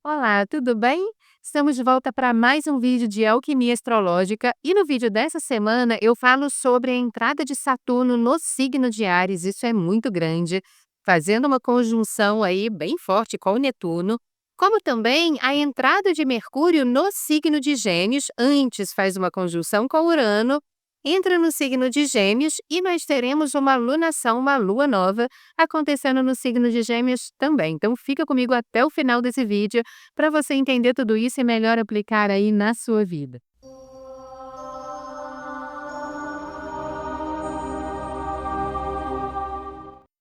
Olá, tudo bem? Estamos de volta para mais um vídeo de alquimia astrológica e no vídeo dessa semana eu falo sobre a entrada de Saturno no signo de Áries, isso é muito grande, fazendo uma conjunção aí bem forte com o Netuno, como também a entrada de Mercúrio no signo de Gêmeos, antes faz uma conjunção com Urano, entra no signo de Gêmeos e nós teremos uma lunação, uma lua nova acontecendo no signo de Gêmeos também. Então fica comigo até o final desse vídeo para você entender tudo isso e melhor aplicar aí na sua vida.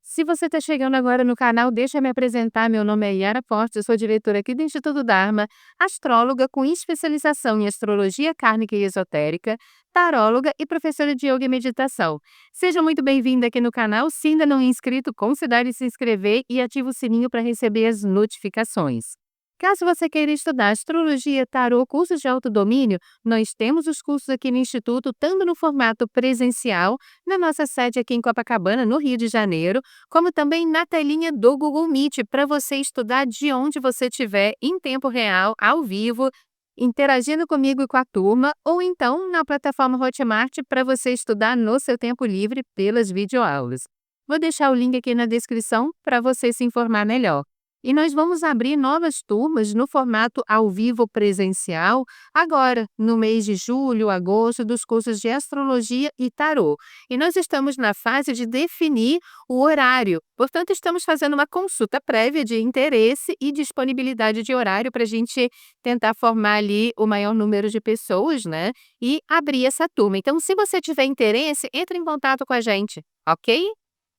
Se você está chegando agora no canal, deixa eu me apresentar. Meu nome é Yara Forte, eu sou diretora aqui do Instituto Dharma, astróloga com especialização em astrologia kármica e esotérica, taróloga e professora de yoga e meditação. Seja muito bem-vinda aqui no canal. Se ainda não é inscrito, considere se inscrever e ative o sininho para receber as notificações. Caso você queira estudar astrologia, tarô, cursos de autodomínio, nós temos os cursos aqui no Instituto, tanto no formato presencial, na nossa sede aqui em Copacabana, no Rio de Janeiro, como também na telinha do Google Meet, para você estudar de onde você estiver, em tempo real, ao vivo, interagindo comigo e com a turma, ou então na plataforma Hotmart para você estudar no seu tempo livre pelas videoaulas. Vou deixar o link aqui na descrição para você se informar melhor. E nós vamos abrir novas turmas no formato ao vivo presencial, agora, no mês de julho, agosto, dos cursos de astrologia e tarô. E nós estamos na fase de definir o horário. Portanto, estamos fazendo uma consulta prévia de interesse e disponibilidade de horário para a gente tentar formar ali o maior número de pessoas, né? E abrir essa turma. Então, se você tiver interesse, entre em contato com a gente, ok?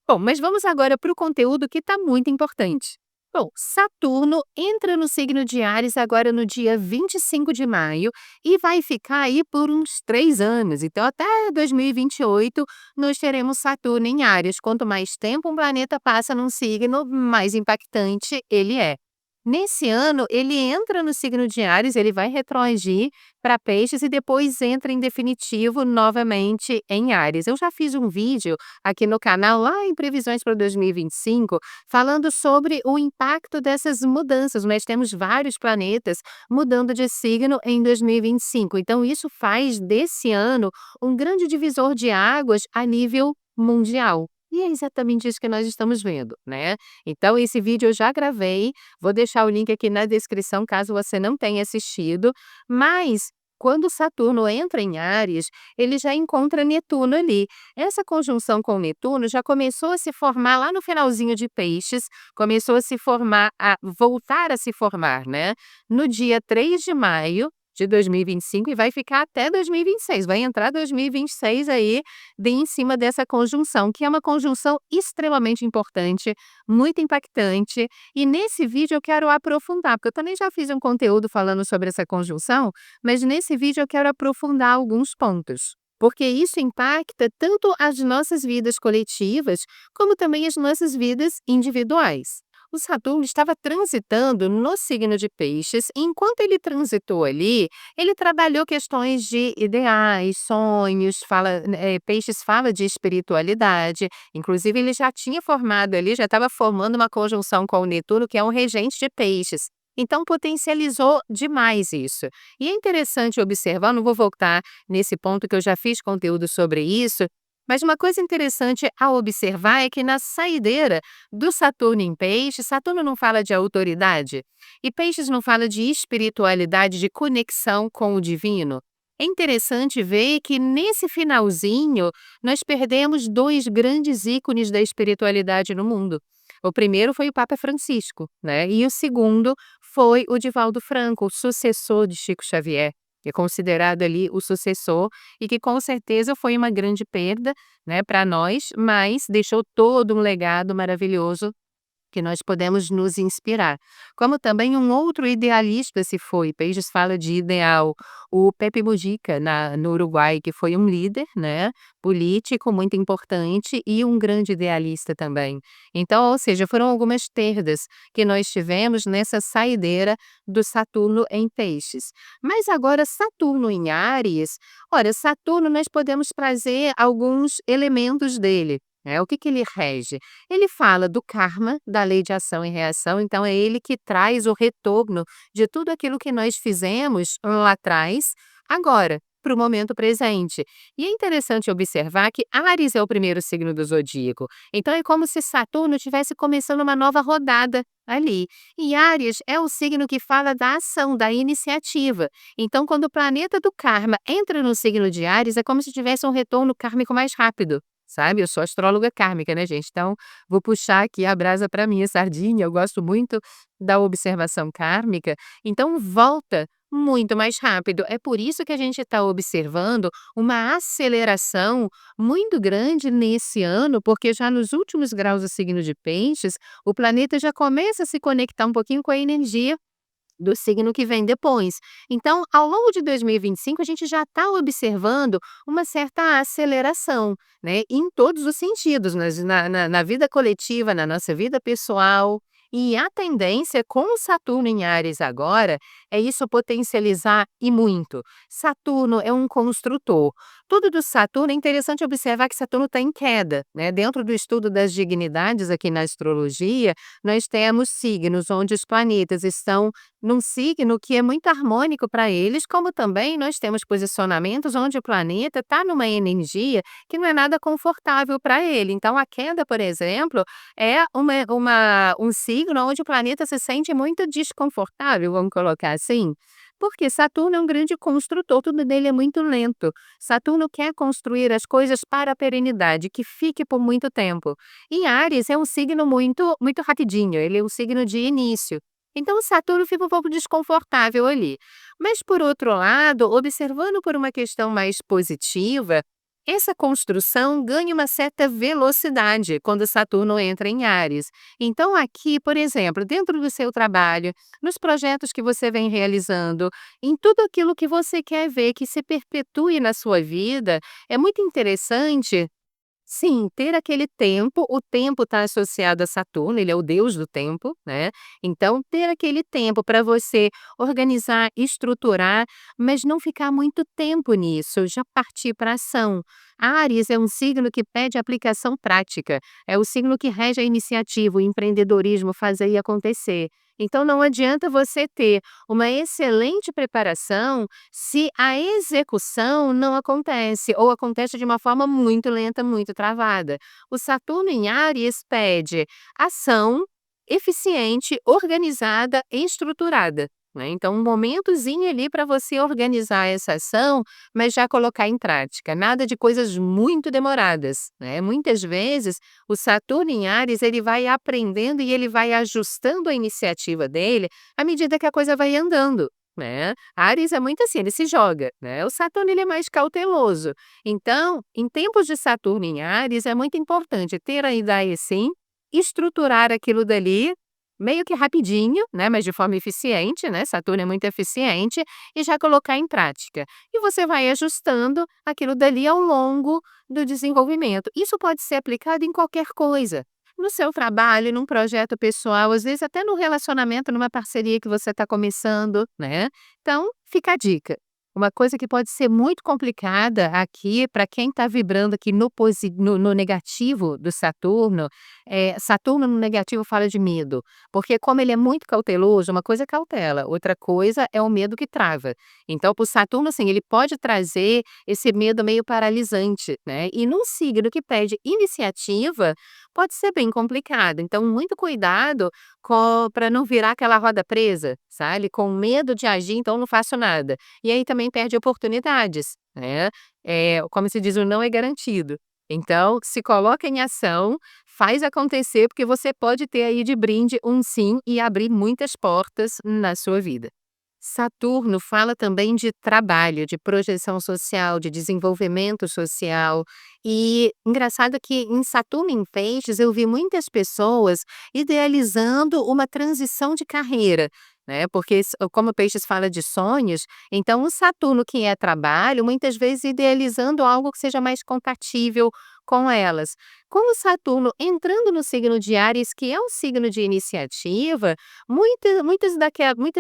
Bom, mas vamos agora para o conteúdo que está muito importante. Bom, Saturno entra no signo de Áries agora no dia 25 de maio e vai ficar aí por uns 3 anos. Então, até 2028, nós teremos Saturno em Áries. Quanto mais tempo um planeta passa num signo, mais impactante ele é. Nesse ano, ele entra no signo de Áries, ele vai retroagir para Peixes e depois entra em definitivo novamente em Áries. Eu já fiz um vídeo aqui no canal, lá em Previsões para 2025, falando sobre o impacto dessas mudanças. Nós temos vários planetas mudando de signo em 2025. Então, isso faz desse ano um grande divisor de águas a nível mundial. E é exatamente isso que nós estamos vendo, né? Então, esse vídeo eu já gravei, vou deixar o link aqui na descrição caso você não tenha assistido, mas quando Saturno entra em Áries, ele já encontra Netuno ali. Essa conjunção com Netuno já começou a se formar lá no finalzinho de Peixes, começou a se formar, a voltar a se formar, né? No dia 3 de maio de 2025 e vai ficar até 2026, vai entrar 2026 aí em cima dessa conjunção, que é uma conjunção extremamente importante, muito impactante, e nesse vídeo eu quero aprofundar, porque eu também já fiz um conteúdo falando sobre essa conjunção, mas nesse vídeo eu quero aprofundar alguns pontos. Porque isso impacta tanto as nossas vidas coletivas, como também as nossas vidas individuais. O Saturno estava transitando no signo de Peixes, e enquanto ele transitou ali, ele trabalhou questões de ideais, sonhos, Peixes fala de espiritualidade, inclusive ele já tinha formado ali, já estava formando uma conjunção com o Netuno, que é um regente de Peixes. Então potencializou demais isso. E é interessante observar, não vou voltar nesse ponto que eu já fiz conteúdo sobre isso, mas uma coisa interessante a observar é que na saideira do Saturno em Peixes, Saturno não fala de autoridade e Peixes não fala de espiritualidade, de conexão com o divino. É interessante ver que nesse finalzinho nós perdemos dois grandes ícones da espiritualidade no mundo. O primeiro foi o Papa Francisco, né? E o segundo foi o Divaldo Franco, o sucessor de Chico Xavier, que é considerado ali o sucessor e que com certeza foi uma grande perda, né, para nós, mas deixou todo um legado maravilhoso que nós podemos nos inspirar. Como também um outro idealista se foi, Peixes fala de ideal, o Pepe Mujica no Uruguai, que foi um líder, né, político muito importante e um grande idealista também. Então, ou seja, foram algumas perdas que nós tivemos nessa saideira do Saturno em Peixes. Mas agora Saturno em Áries, olha, Saturno nós podemos trazer alguns elementos dele. O que que ele rege? Ele fala do karma, da lei de ação e reação, então é ele que traz o retorno de tudo aquilo que nós fizemos lá atrás, agora, para o momento presente. E é interessante observar que Áries é o primeiro signo do zodíaco, então é como se Saturno estivesse começando uma nova rodada ali. E Áries é o signo que fala da ação, da iniciativa. Então, quando o planeta do karma entra no signo de Áries, é como se tivesse um retorno kármico mais rápido. Sabe, eu sou astróloga kármica, né, gente, então vou puxar aqui a brasa para minha sardinha, eu gosto muito da observação kármica, então volta muito mais rápido. É por isso que a gente está observando uma aceleração muito grande nesse ano, porque já nos últimos graus do signo de Peixes, o planeta já começa a se conectar um pouquinho com a energia do signo que vem depois. Então, ao longo de 2025, a gente já está observando uma certa aceleração, né, em todos os sentidos, na vida coletiva, na nossa vida pessoal. E a tendência com o Saturno em Áries agora é isso potencializar e muito. Saturno é um construtor. Tudo do Saturno é interessante observar que Saturno está em queda, né? Dentro do estudo das dignidades aqui na astrologia, nós temos signos onde os planetas estão num signo que é muito harmônico para eles, como também nós temos posicionamentos onde o planeta está numa energia que não é nada confortável para ele. Então, a queda, por exemplo, é um signo onde o planeta se sente muito desconfortável, vamos colocar assim. Porque Saturno é um grande construtor, tudo dele é muito lento. Saturno quer construir as coisas para a perenidade, que fique por muito tempo. E Áries é um signo muito rapidinho, ele é um signo de início. Então, o Saturno fica um pouco desconfortável ali. Mas, por outro lado, observando por uma questão mais positiva, essa construção ganha uma certa velocidade quando Saturno entra em Áries. Então, aqui, por exemplo, dentro do seu trabalho, nos projetos que você vem realizando, em tudo aquilo que você quer ver que se perpetue na sua vida, é muito interessante. Sim, ter aquele tempo, o tempo está associado a Saturno, ele é o deus do tempo, né. Então ter aquele tempo para você organizar, estruturar, mas não ficar muito tempo nisso, já partir pra ação. Áries é um signo que pede aplicação prática, é o signo que rege a iniciativa, o empreendedorismo, fazer e acontecer. Então não adianta você ter uma excelente preparação se a execução não acontece, ou acontece de uma forma muito lenta, muito travada. O Saturno em Áries pede ação eficiente, organizada e estruturada, né. Então um momentozinho ali para você organizar essa ação, mas já colocar em prática, nada de coisas muito demoradas, né. Muitas vezes o Saturno em Áries ele vai aprendendo e ele vai ajustando a iniciativa dele à medida que a coisa vai andando, né. Áries é muito assim, ele se joga, né, o Saturno ele é mais cauteloso. Então, em tempos de Saturno em Áries, é muito importante ter a ideia sim, estruturar aquilo dali, meio que rapidinho, né, mas de forma eficiente, né, Saturno é muito eficiente, e já colocar em prática. E você vai ajustando aquilo dali ao longo do desenvolvimento. Isso pode ser aplicado em qualquer coisa. No seu trabalho, num projeto pessoal, às vezes até no relacionamento, numa parceria que você está começando, né. Então, fica a dica. Uma coisa que pode ser muito complicada aqui, para quem está vibrando aqui no negativo do Saturno, Saturno no negativo fala de medo, porque como ele é muito cauteloso, uma coisa é cautela, outra coisa é o medo que trava. Então, para o Saturno, assim, ele pode trazer esse medo meio paralisante, né. E num signo que pede iniciativa, pode ser bem complicado. Então, muito cuidado para não virar aquela roda presa, sabe, com medo de agir, então não faço nada. E aí também perde oportunidades, né. Como se diz, o não é garantido. Então, se coloca em ação, faz acontecer, porque você pode ter aí de brinde um sim e abrir muitas portas na sua vida. Saturno fala também de trabalho, de projeção social, de desenvolvimento social. E engraçado que em Saturno em Peixes eu vi muitas pessoas idealizando uma transição de carreira, né? Porque como Peixes fala de sonhos, então o Saturno que é trabalho, muitas vezes idealizando algo que seja mais compatível com elas. Com o Saturno entrando no signo de Áries, que é um signo de iniciativa, muitas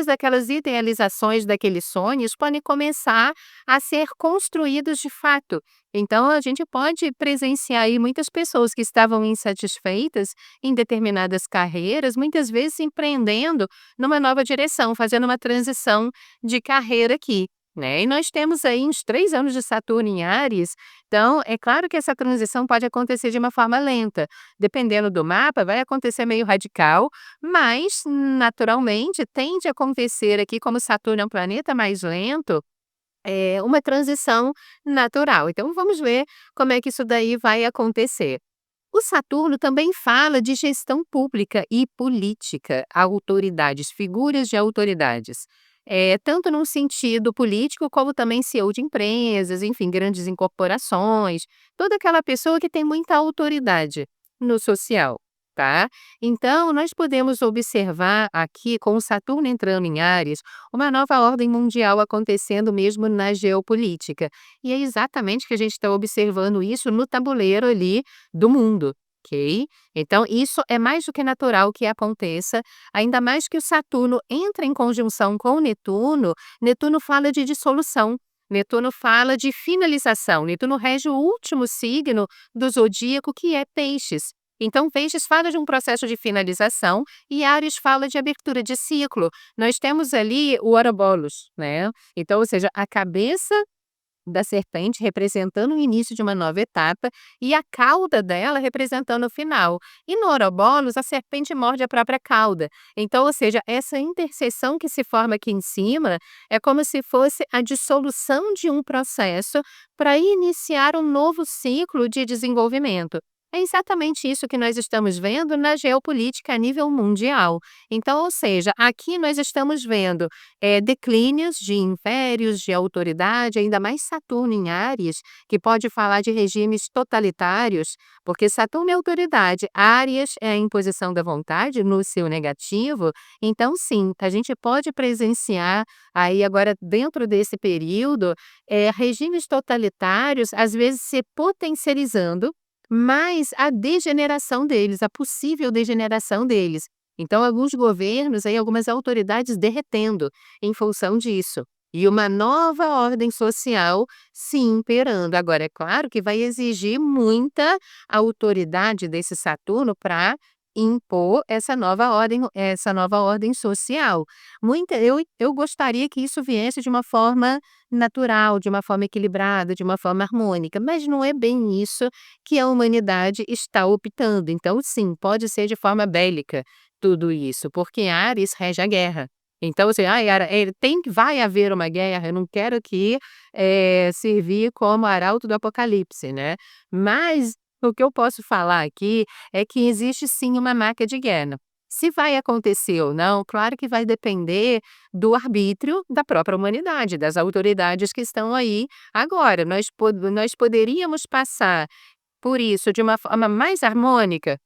daquelas idealizações, daqueles sonhos, podem começar a ser construídos de fato. Então, a gente pode presenciar aí muitas pessoas que estavam insatisfeitas em determinadas carreiras, muitas vezes empreendendo numa nova direção, fazendo uma transição de carreira aqui, né. E nós temos aí uns 3 anos de Saturno em Áries, então é claro que essa transição pode acontecer de uma forma lenta. Dependendo do mapa, vai acontecer meio radical, mas naturalmente tende a acontecer aqui, como Saturno é um planeta mais lento, uma transição natural. Então vamos ver como é que isso daí vai acontecer. O Saturno também fala de gestão pública e política, autoridades, figuras de autoridades. Tanto num sentido político, como também CEO de empresas, enfim, grandes incorporações, toda aquela pessoa que tem muita autoridade no social, tá? Então, nós podemos observar aqui, com o Saturno entrando em Áries, uma nova ordem mundial acontecendo mesmo na geopolítica. E é exatamente que a gente está observando isso no tabuleiro ali do mundo, ok? Então, isso é mais do que natural que aconteça, ainda mais que o Saturno entra em conjunção com o Netuno. Netuno fala de dissolução, Netuno fala de finalização, Netuno rege o último signo do zodíaco, que é Peixes. Então, Peixes fala de um processo de finalização e Áries fala de abertura de ciclo. Nós temos ali o Ouroboros, né? Então, ou seja, a cabeça da serpente representando o início de uma nova etapa e a cauda dela representando o final. E no Ouroboros, a serpente morde a própria cauda. Então, ou seja, essa interseção que se forma aqui em cima é como se fosse a dissolução de um processo para iniciar um novo ciclo de desenvolvimento. É exatamente isso que nós estamos vendo na geopolítica a nível mundial. Então, ou seja, aqui nós estamos vendo declínios de impérios, de autoridade, ainda mais Saturno em Áries, que pode falar de regimes totalitários, porque Saturno é autoridade, Áries é a imposição da vontade no seu negativo. Então, sim, a gente pode presenciar aí agora, dentro desse período, regimes totalitários, às vezes se potencializando, mas a degeneração deles, a possível degeneração deles. Então, alguns governos, aí, algumas autoridades derretendo em função disso. E uma nova ordem social se imperando. Agora, é claro que vai exigir muita autoridade desse Saturno para impor essa nova ordem social. Eu gostaria que isso viesse de uma forma natural, de uma forma equilibrada, de uma forma harmônica, mas não é bem isso que a humanidade está optando. Então, sim, pode ser de forma bélica tudo isso, porque Áries rege a guerra. Então, assim, vai haver uma guerra, eu não quero aqui servir como arauto do apocalipse, né? Mas o que eu posso falar aqui é que existe sim uma marca de guerra. Se vai acontecer ou não, claro que vai depender do arbítrio da própria humanidade, das autoridades que estão aí agora. Nós poderíamos passar por isso de uma forma mais harmônica?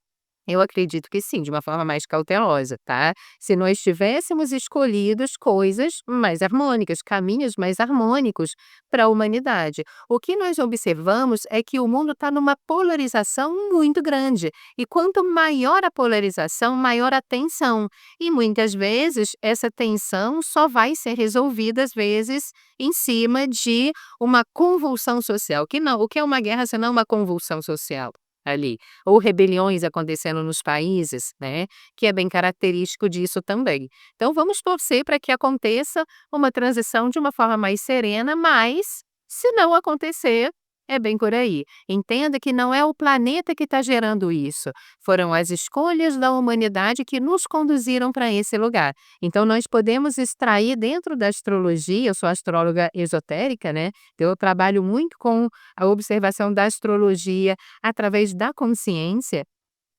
Eu acredito que sim, de uma forma mais cautelosa, tá? Se nós tivéssemos escolhidos coisas mais harmônicas, caminhos mais harmônicos para a humanidade. O que nós observamos é que o mundo está numa polarização muito grande. E quanto maior a polarização, maior a tensão. E muitas vezes essa tensão só vai ser resolvida, às vezes, em cima de uma convulsão social. Que não, o que é uma guerra senão uma convulsão social ali? Ou rebeliões acontecendo nos países, né, que é bem característico disso também. Então vamos torcer para que aconteça uma transição de uma forma mais serena, mas se não acontecer, é bem por aí. Entenda que não é o planeta que está gerando isso, foram as escolhas da humanidade que nos conduziram para esse lugar. Então nós podemos extrair dentro da astrologia, eu sou astróloga esotérica, né, então eu trabalho muito com a observação da astrologia através da consciência.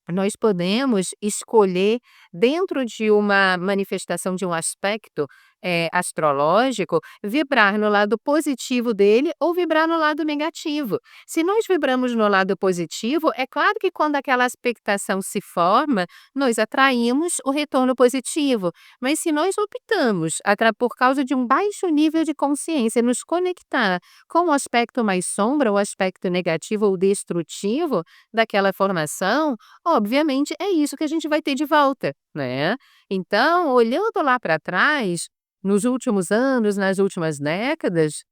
Nós podemos escolher, dentro de uma manifestação de um aspecto astrológico, vibrar no lado positivo dele ou vibrar no lado negativo. Se nós vibramos no lado positivo, é claro que quando aquela expectação se forma, nós atraímos o retorno positivo. Mas se nós optamos, por causa de um baixo nível de consciência, nos conectar com o aspecto mais sombra, o aspecto negativo ou destrutivo daquela formação, obviamente é isso que a gente vai ter de volta, né. Então, olhando lá para trás, nos últimos anos, nas últimas décadas,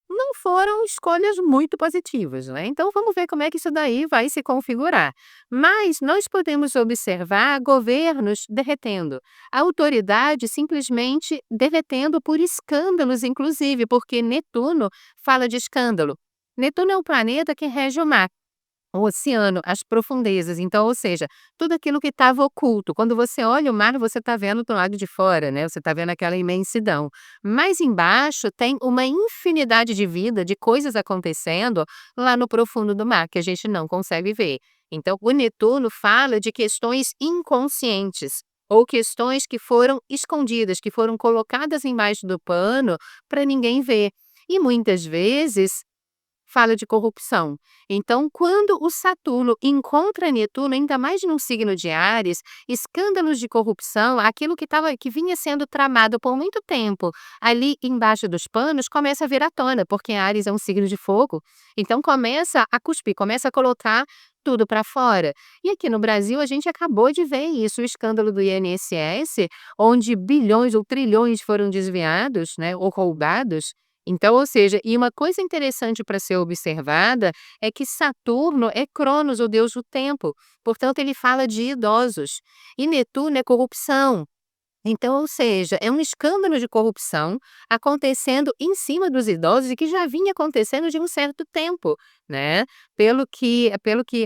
não foram escolhas muito positivas, né, então vamos ver como é que isso daí vai se configurar. Mas nós podemos observar governos derretendo, autoridade simplesmente derretendo por escândalos inclusive, porque Netuno fala de escândalo. Netuno é o planeta que rege o mar. O oceano, as profundezas, então, ou seja, tudo aquilo que estava oculto. Quando você olha o mar, você está vendo do lado de fora, né, você está vendo aquela imensidão. Mas embaixo tem uma infinidade de vida, de coisas acontecendo lá no profundo do mar, que a gente não consegue ver. Então, o Netuno fala de questões inconscientes, ou questões que foram escondidas, que foram colocadas embaixo do pano para ninguém ver. E muitas vezes fala de corrupção. Então, quando o Saturno encontra Netuno, ainda mais num signo de Áries, escândalos de corrupção, aquilo que vinha sendo tramado por muito tempo ali embaixo dos panos, começa a vir à tona, porque Áries é um signo de fogo. Então, começa a cuspir, começa a colocar tudo para fora. E aqui no Brasil, a gente acabou de ver isso, o escândalo do INSS, onde bilhões ou trilhões foram desviados, né, ou roubados. Então, ou seja, e uma coisa interessante para ser observada é que Saturno é Cronos, o deus do tempo, portanto ele fala de idosos, e Netuno é corrupção. Então, ou seja, é um escândalo de corrupção acontecendo em cima dos idosos e que já vinha acontecendo de um certo tempo, né. Pelo que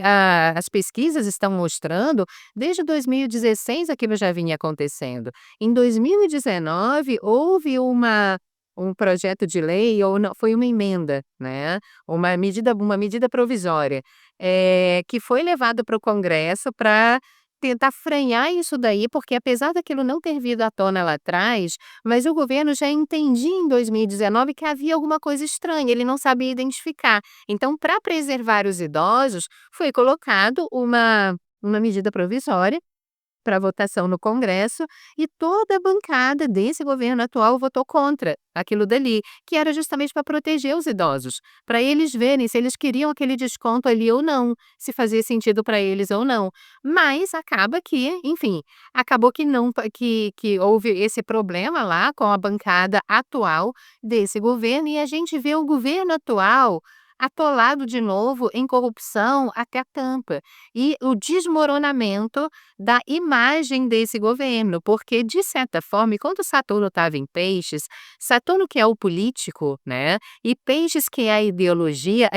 as pesquisas estão mostrando, desde 2016 aquilo já vinha acontecendo. Em 2019 houve um projeto de lei ou não foi uma emenda, né, uma medida provisória, que foi levado para o Congresso para tentar frear isso daí, porque apesar daquilo não ter vindo à tona lá atrás, mas o governo já entendia em 2019 que havia alguma coisa estranha, ele não sabia identificar. Então, para preservar os idosos, foi colocado uma medida provisória para votação no Congresso, e toda a bancada desse governo atual votou contra aquilo dali, que era justamente para proteger os idosos, para eles verem se eles queriam aquele desconto ali ou não, se fazia sentido para eles ou não. Mas acaba que, enfim, acabou que não que houve esse problema lá com a bancada atual desse governo, e a gente vê o governo atual atolado de novo em corrupção até a tampa, e o desmoronamento da imagem desse governo, porque de certa forma, enquanto Saturno estava em Peixes, Saturno que é o político, né, e Peixes que é a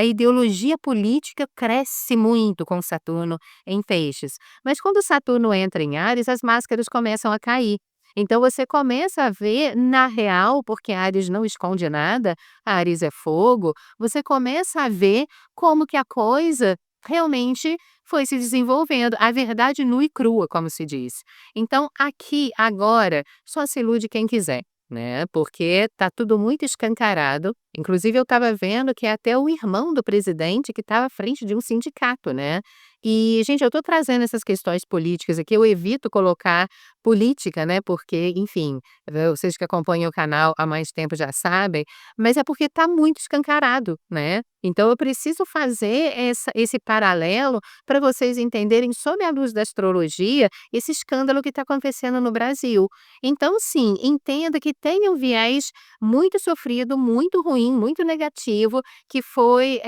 ideologia política cresce muito com Saturno em Peixes. Mas quando Saturno entra em Áries, as máscaras começam a cair. Então você começa a ver na real, porque Áries não esconde nada, Áries é fogo, você começa a ver como que a coisa realmente foi se desenvolvendo, a verdade nua e crua, como se diz. Então aqui, agora, só se ilude quem quiser, né, porque tá tudo muito escancarado, inclusive eu estava vendo que é até o irmão do presidente que estava à frente de um sindicato, né. E, gente, eu estou trazendo essas questões políticas aqui, eu evito colocar política, né, porque, enfim, vocês que acompanham o canal há mais tempo já sabem, mas é porque está muito escancarado, né. Então eu preciso fazer esse paralelo para vocês entenderem, sob a luz da astrologia, esse escândalo que está acontecendo no Brasil. Então sim, entenda que tem um viés muito sofrido, muito ruim, muito negativo, que foi,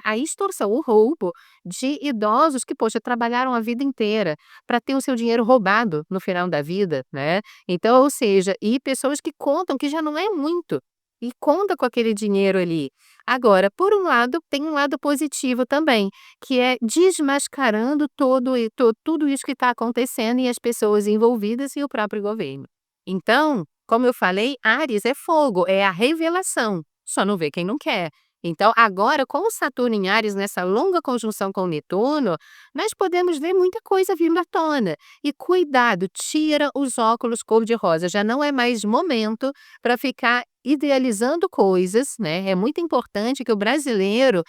a extorsão, o roubo de idosos que, poxa, trabalharam a vida inteira para ter o seu dinheiro roubado no final da vida, né. Então, ou seja, e pessoas que contam que já não é muito, e conta com aquele dinheiro ali. Agora, por um lado, tem um lado positivo também, que é desmascarando tudo isso que está acontecendo e as pessoas envolvidas e o próprio governo. Então, como eu falei, Áries é fogo, é a revelação, só não vê quem não quer. Então, agora, com o Saturno em Áries, nessa longa conjunção com Netuno, nós podemos ver muita coisa vindo à tona. E cuidado, tira os óculos cor-de-rosa, já não é mais momento para ficar idealizando coisas, né? É muito importante que o brasileiro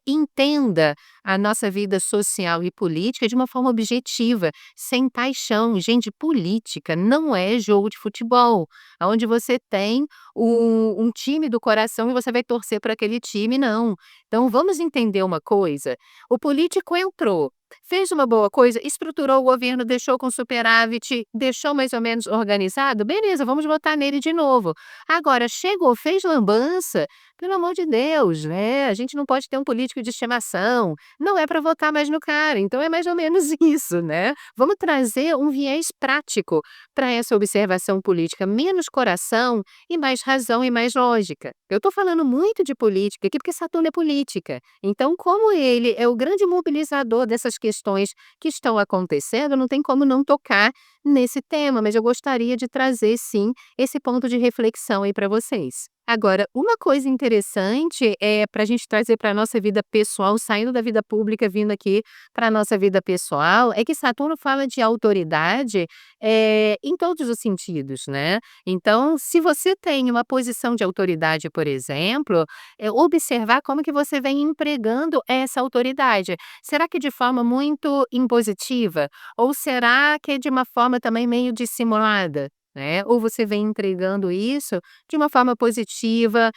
entenda a nossa vida social e política de uma forma objetiva, sem paixão. Gente, política não é jogo de futebol, onde você tem um time do coração e você vai torcer para aquele time, não. Então vamos entender uma coisa: o político entrou, fez uma boa coisa, estruturou o governo, deixou com superávit, deixou mais ou menos organizado, beleza, vamos votar nele de novo. Agora chegou, fez lambança, pelo amor de Deus, né, a gente não pode ter um político de estimação, não é para votar mais no cara, então é mais ou menos isso, né. Vamos trazer um viés prático para essa observação política, menos coração e mais razão e mais lógica. Eu estou falando muito de política aqui, porque Saturno é política. Então, como ele é o grande mobilizador dessas questões que estão acontecendo, não tem como não tocar nesse tema, mas eu gostaria de trazer, sim, esse ponto de reflexão aí para vocês. Agora, uma coisa interessante é para a gente trazer para a nossa vida pessoal, saindo da vida pública, vindo aqui para a nossa vida pessoal, é que Saturno fala de autoridade em todos os sentidos, né? Então, se você tem uma posição de autoridade, por exemplo, observar como que você vem empregando essa autoridade. Será que de forma muito impositiva? Ou será que é de uma forma também meio dissimulada? Né? Ou você vem entregando isso de uma forma positiva,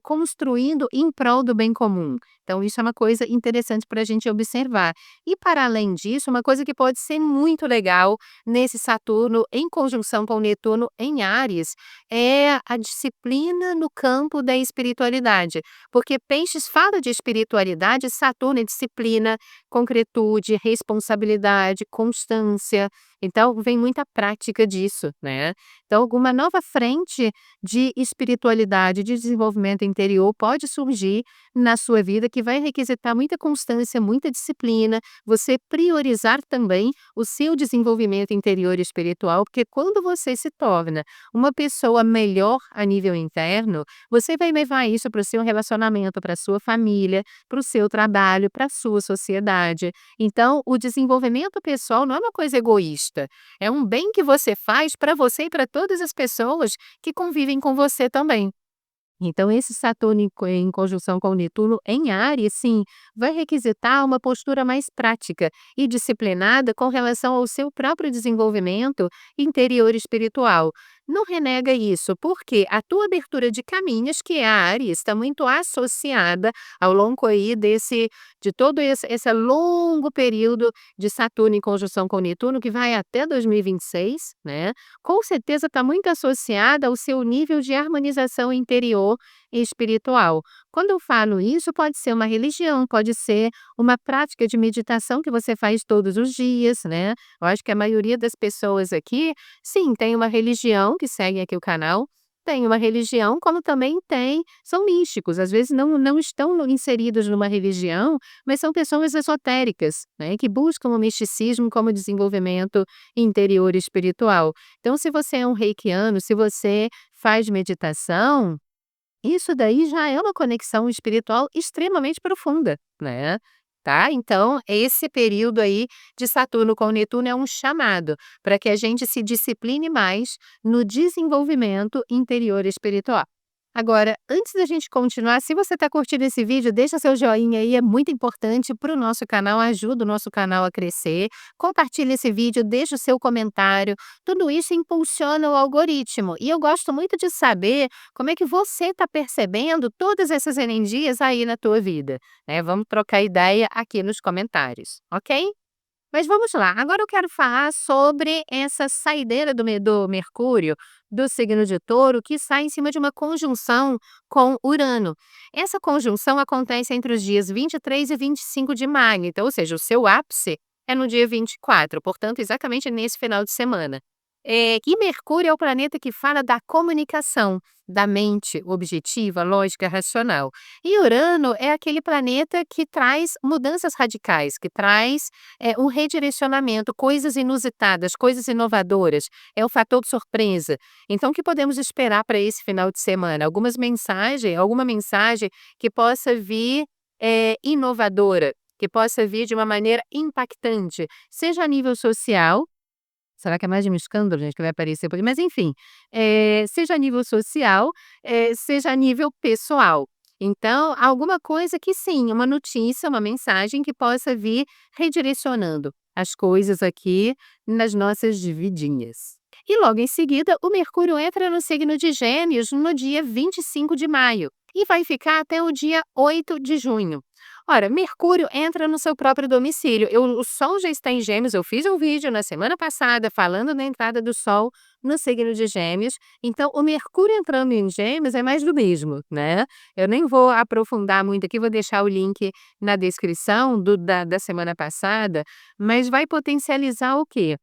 construindo em prol do bem comum. Então, isso é uma coisa interessante para a gente observar. E, para além disso, uma coisa que pode ser muito legal nesse Saturno em conjunção com Netuno em Áries é a disciplina no campo da espiritualidade. Porque Peixes fala de espiritualidade, Saturno é disciplina, concretude, responsabilidade, constância. Então, vem muita prática disso, né? Então, alguma nova frente de espiritualidade, de desenvolvimento interior pode surgir na sua vida que vai requisitar muita constância, muita disciplina, você priorizar também o seu desenvolvimento interior e espiritual, porque quando você se torna uma pessoa melhor a nível interno, você vai levar isso para o seu relacionamento, para a sua família, para o seu trabalho, para a sua sociedade. Então, o desenvolvimento pessoal não é uma coisa egoísta, é um bem que você faz para você e para todas as pessoas que convivem com você também. Então, esse Saturno em conjunção com o Netuno em Áries, sim, vai requisitar uma postura mais prática e disciplinada com relação ao seu próprio desenvolvimento interior espiritual. Não renega isso, porque a tua abertura de caminhos, que é a Áries, está muito associada ao longo aí de todo esse longo período de Saturno em conjunção com Netuno, que vai até 2026, né? Com certeza está muito associada ao seu nível de harmonização interior e espiritual. Quando eu falo isso, pode ser uma religião, pode ser uma prática de meditação que você faz todos os dias, né? Eu acho que a maioria das pessoas aqui, sim, tem uma religião que segue aqui o canal, tem uma religião, como também são místicos, às vezes não estão inseridos numa religião, mas são pessoas esotéricas, né, que buscam o misticismo como desenvolvimento interior espiritual. Então, se você é um reikiano, se você faz meditação, isso daí já é uma conexão espiritual extremamente profunda, né, tá. Então, esse período aí de Saturno com Netuno é um chamado para que a gente se discipline mais no desenvolvimento interior espiritual. Agora, antes da gente continuar, se você está curtindo esse vídeo, deixa seu joinha aí, é muito importante para o nosso canal, ajuda o nosso canal a crescer. Compartilha esse vídeo, deixa o seu comentário, tudo isso impulsiona o algoritmo. E eu gosto muito de saber como é que você está percebendo todas essas energias aí na tua vida, né? Vamos trocar ideia aqui nos comentários, ok? Mas vamos lá, agora eu quero falar sobre essa saideira do Mercúrio, do signo de Touro, que sai em cima de uma conjunção com Urano. Essa conjunção acontece entre os dias 23 e 25 de maio, então, ou seja, o seu ápice é no dia 24, portanto, exatamente nesse final de semana. E Mercúrio é o planeta que fala da comunicação, da mente objetiva, lógica, racional. E Urano é aquele planeta que traz mudanças radicais, que traz, um redirecionamento, coisas inusitadas, coisas inovadoras, é o fator de surpresa. Então o que podemos esperar para esse final de semana? Alguma mensagem que possa vir, inovadora, que possa vir de uma maneira impactante, seja a nível social. Será que é mais de um escândalo, gente, que vai aparecer por aí? Mas enfim, seja a nível social, seja a nível pessoal. Então, alguma coisa que sim, uma notícia, uma mensagem que possa vir redirecionando as coisas aqui nas nossas vidinhas. E logo em seguida, o Mercúrio entra no signo de Gêmeos no dia 25 de maio e vai ficar até o dia 8 de junho. Ora, Mercúrio entra no seu próprio domicílio. O Sol já está em Gêmeos. Eu fiz um vídeo na semana passada falando da entrada do Sol no signo de Gêmeos. Então, o Mercúrio entrando em Gêmeos é mais do mesmo, né? Eu nem vou aprofundar muito aqui, vou deixar o link na descrição da semana passada, mas vai potencializar o quê?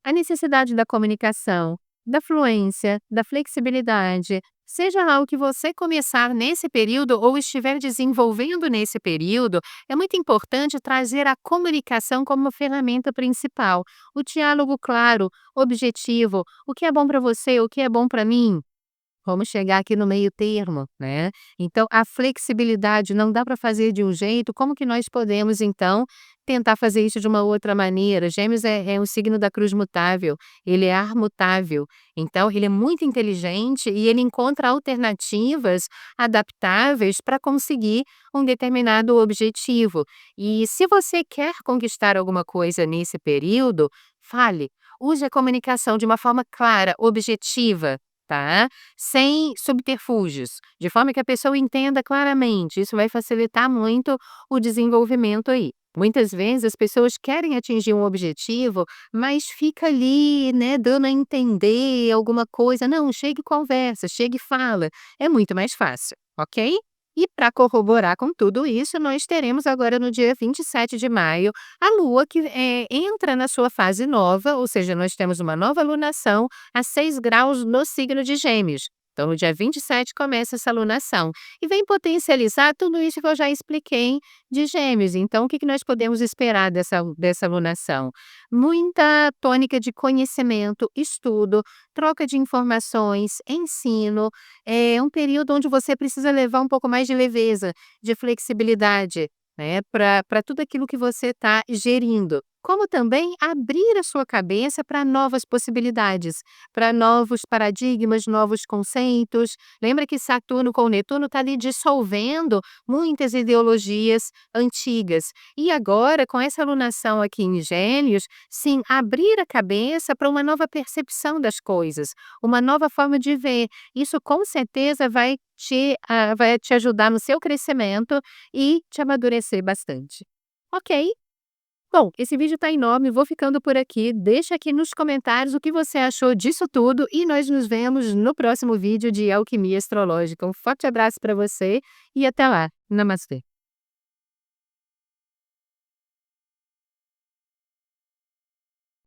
A necessidade da comunicação, da fluência, da flexibilidade. Seja lá o que você começar nesse período ou estiver desenvolvendo nesse período, é muito importante trazer a comunicação como ferramenta principal. O diálogo claro, objetivo, o que é bom para você, o que é bom para mim. Vamos chegar aqui no meio termo, né. Então a flexibilidade não dá para fazer de um jeito, como que nós podemos então tentar fazer isso de uma outra maneira? Gêmeos é um signo da cruz mutável, ele é armutável, então ele é muito inteligente e ele encontra alternativas adaptáveis para conseguir um determinado objetivo. E se você quer conquistar alguma coisa nesse período, fale, use a comunicação de uma forma clara, objetiva. Tá? Sem subterfúgios, de forma que a pessoa entenda claramente, isso vai facilitar muito o desenvolvimento aí. Muitas vezes as pessoas querem atingir um objetivo, mas fica ali, né, dando a entender alguma coisa. Não, chega e conversa, chega e fala, é muito mais fácil, ok? E para corroborar com tudo isso, nós teremos agora no dia 27 de maio a Lua que entra na sua fase nova, ou seja, nós temos uma nova lunação a 6 graus no signo de Gêmeos. Então, no dia 27 começa essa lunação e vem potencializar tudo isso que eu já expliquei de Gêmeos. Então, o que nós podemos esperar dessa lunação? Muita tônica de conhecimento, estudo, troca de informações, ensino. É um período onde você precisa levar um pouco mais de leveza, de flexibilidade, né, para tudo aquilo que você está gerindo. Como também abrir a sua cabeça para novas possibilidades, para novos paradigmas, novos conceitos. Lembra que Saturno com Netuno está ali dissolvendo muitas ideologias antigas. E agora, com essa alunação aqui em Gêmeos, sim, abrir a cabeça para uma nova percepção das coisas, uma nova forma de ver. Isso com certeza vai te ajudar no seu crescimento e te amadurecer bastante. Ok? Bom, esse vídeo tá enorme, vou ficando por aqui. Deixa aqui nos comentários o que você achou disso tudo e nós nos vemos no próximo vídeo de Alquimia Astrológica. Um forte abraço para você e até lá. Namastê.